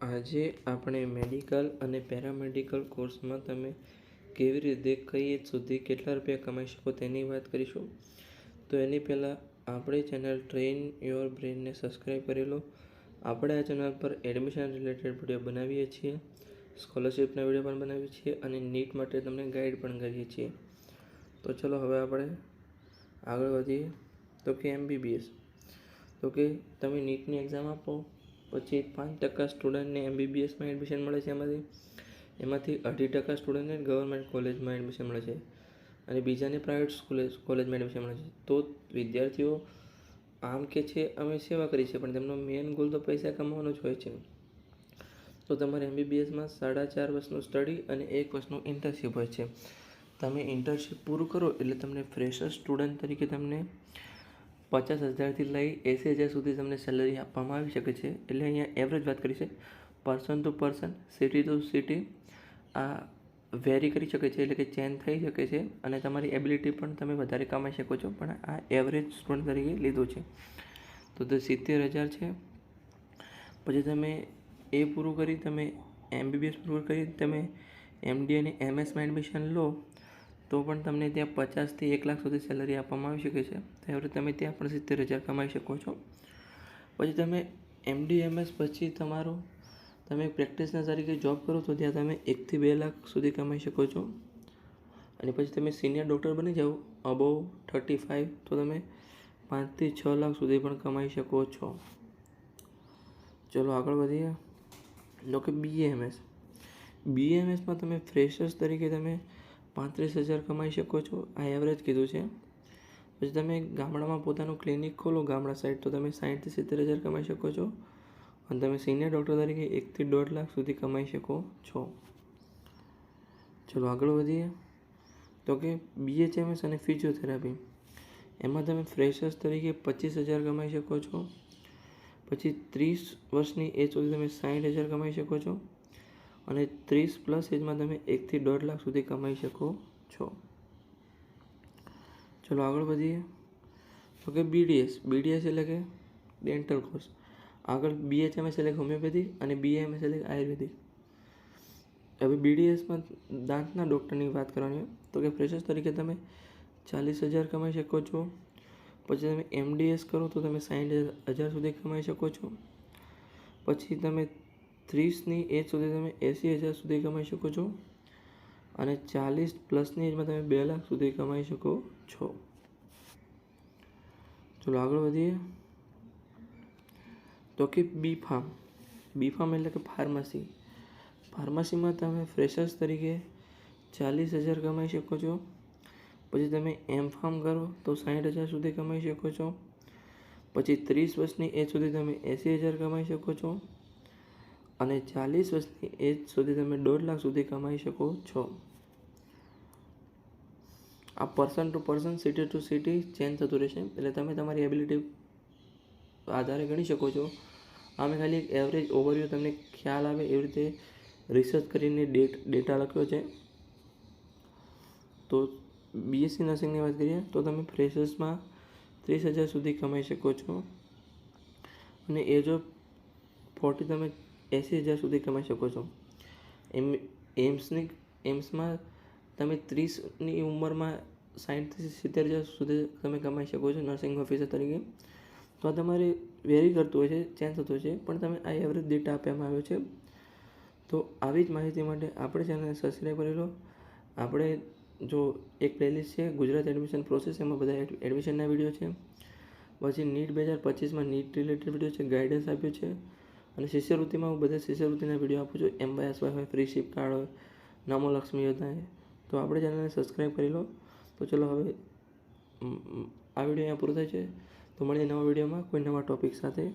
આજે આપણે મેડિકલ અને પેરામેડિકલ કોર્સમાં તમે કેવી રીતે કઈ એજ સુધી કેટલા રૂપિયા કમાઈ શકો તેની વાત કરીશું. તો એની પહેલાં આપણી ચેનલ ટ્રેન યોર બ્રેનને સબસ્ક્રાઈબ કરી લો. આપણે આ ચેનલ પર એડમિશન રિલેટેડ વિડીયો બનાવીએ છીએ, સ્કોલરશિપના વિડીયો પણ બનાવીએ છીએ અને નીટ માટે તમને ગાઈડ પણ કરીએ છીએ. તો ચલો હવે આપણે આગળ વધીએ. તો કે MBBS, તો કે તમે નીટની એક્ઝામ આપો પછી 5% સ્ટુડન્ટને MBBSમાં એડમિશન મળે છે. એમાંથી 80% સ્ટુડન્ટને ગવર્મેન્ટ કોલેજમાં એડમિશન મળે છે અને બીજાને પ્રાઇવેટ કોલેજમાં એડમિશન મળે છે. તો વિદ્યાર્થીઓ આમ કે છે અમે સેવા કરી છે, પણ તેમનો મેઇન ગોલ તો પૈસા કમાવાનો જ હોય છે. તો તમારે MBBSમાં 4.5 વર્ષનું સ્ટડી અને 1 વર્ષનું ઇન્ટર્નશીપ હોય છે. તમે ઇન્ટર્નશીપ પૂરું કરો એટલે તમને ફ્રેશર સ્ટુડન્ટ તરીકે તમને 50,000થી લઈ 80,000 સુધી તમને સેલરી આપવામાં આવી શકે છે. એટલે અહીંયા એવરેજ વાત કરી છે. Person to person, city to city આ વેરી કરી શકે છે, એટલે કે ચેન્જ થઈ શકે છે અને તમારી એબિલિટી પણ તમે વધારે કમાઈ શકો છો. પણ આ એવરેજ સ્ટુડન્ટ તરીકે લીધું છે. તો તે 70,000 છે. પછી તમે એ પૂરું કરી, તમે MBBS પૂરું કરી તમે MD અને MSમાં એડમિશન લો તો પણ તમને ત્યાં 50,000થી 1,00,000 સુધી સેલરી આપવામાં આવી શકે છે. ત્યારે તમે ત્યાં પણ 70,000 કમાઈ શકો છો. પછી તમે MD MS પછી તમે પ્રેક્ટિસનર તરીકે જોબ કરો તો ત્યાં તમે 1,થી 2,00,000 સુધી કમાઈ શકો છો. અને પછી તમે સિનિયર ડૉક્ટર બની જાઓ અબોવ 35 તો તમે 5,થી 6,00,000 સુધી પણ કમાઈ શકો છો. ચલો આગળ વધીએ. તો કે BAMSમાં તમે ફ્રેશર્સ તરીકે તમે 35,000 કમાઈ શકો છો. આ એવરેજ કીધું છે. પછી તમે ગામડામાં પોતાનું ક્લિનિક ખોલો ગામડા સાઈડ તો તમે 60,000થી 70,000 કમાઈ શકો છો અને તમે સિનિયર ડૉક્ટર તરીકે 1,થી 1.5 સુધી કમાઈ શકો છો. ચલો આગળ વધીએ. તો કે BHMS અને ફિઝિયોથેરાપી, એમાં તમે ફ્રેશર્સ તરીકે 25,000 કમાઈ શકો છો. પછી 30 વર્ષની એજ સુધી તમે 60,000 કમાઈ શકો છો અને 30+ એજમાં તમે 1,થી 1.5 સુધી કમાઈ શકો છો. ચલો આગળ વધીએ. તો કે BDS એટલે કે ડેન્ટલ કોર્સ. આગળ BHMS એટલે હોમિયોપેથિક અને BAMS એટલે આયુર્વેદિક. હવે BDSમાં દાંતના ડૉક્ટરની વાત કરવાની હોય તો કે ફ્રેશર્સ તરીકે તમે 40,000 કમાઈ શકો છો. પછી તમે MDS કરો તો તમે 60,000 સુધી કમાઈ શકો છો. પછી તમે 30ની એજ સુધી તમે 80,000 સુધી કમાઈ શકો છો અને 40+ની એજમાં તમે 2,00,000 સુધી કમાઈ શકો છો. ચલો આગળ વધીએ. તો કે B.Pharm એટલે કે ફાર્મસીમાં તમે ફ્રેશર્સ તરીકે 40,000 કમાઈ શકો છો. પછી તમે M.Pharm કરો તો 60,000 સુધી કમાઈ શકો છો. પછી 30 વર્ષની એજ સુધી તમે 80,000 કમાઈ શકો છો અને 40 વર્ષની એજ સુધી તમે 1.5 સુધી કમાઈ શકો છો. આ person to person, city to city change થતું રહેશે, એટલે તમે તમારી એબિલિટી આધારે ગણી શકો છો. આમે ખાલી એક એવરેજ ઓવરવ્યૂ તમને ખ્યાલ આવે એવી રીતે રિસર્ચ કરીને ડેટા લખ્યો છે. તો BSc નર્સિંગની વાત કરીએ તો તમે ફ્રેશર્સમાં 30,000 સુધી કમાઈ શકો છો અને એજ ઓફ 40 તમે 80,000 સુધી કમાઈ શકો છો. એમ્સમાં તમે 30ની ઉંમરમાં 60,000થી 70,000 સુધી તમે કમાઈ શકો છો નર્સિંગ ઓફિસર તરીકે. તો આ તમારે વેરી કરતું હોય છે, ચેન્જ થતું હોય છે, પણ તમે આ એવરેજ ડેટા આપવામાં આવ્યો છે. તો આવી જ માહિતી માટે આપણે ચેનલને સબસ્ક્રાઈબ કરી લો. આપણે જો એક પ્લેલિસ્ટ છે ગુજરાત એડમિશન પ્રોસેસ, એમાં બધા એડમિશનના વિડીયો છે. પછી નીટ 2025માં નીટ રિલેટેડ વિડીયો છે, ગાઈડન્સ આપ્યું છે અને શિષ્યવૃત્તિમાં હું બધા શિષ્યવૃત્તિના વિડીયો આપું છું. MYSY હોય, ફ્રી શિપ કાર્ડ હોય, નમો લક્ષ્મી યોજના હોય. તો આપણે ચેનલને સબસ્ક્રાઈબ કરી લો. તો ચલો હવે આ વિડીયો અહીંયા પૂરો થાય છે. તો મળીએ નવા વિડીયોમાં કોઈ નવા ટૉપિક સાથે.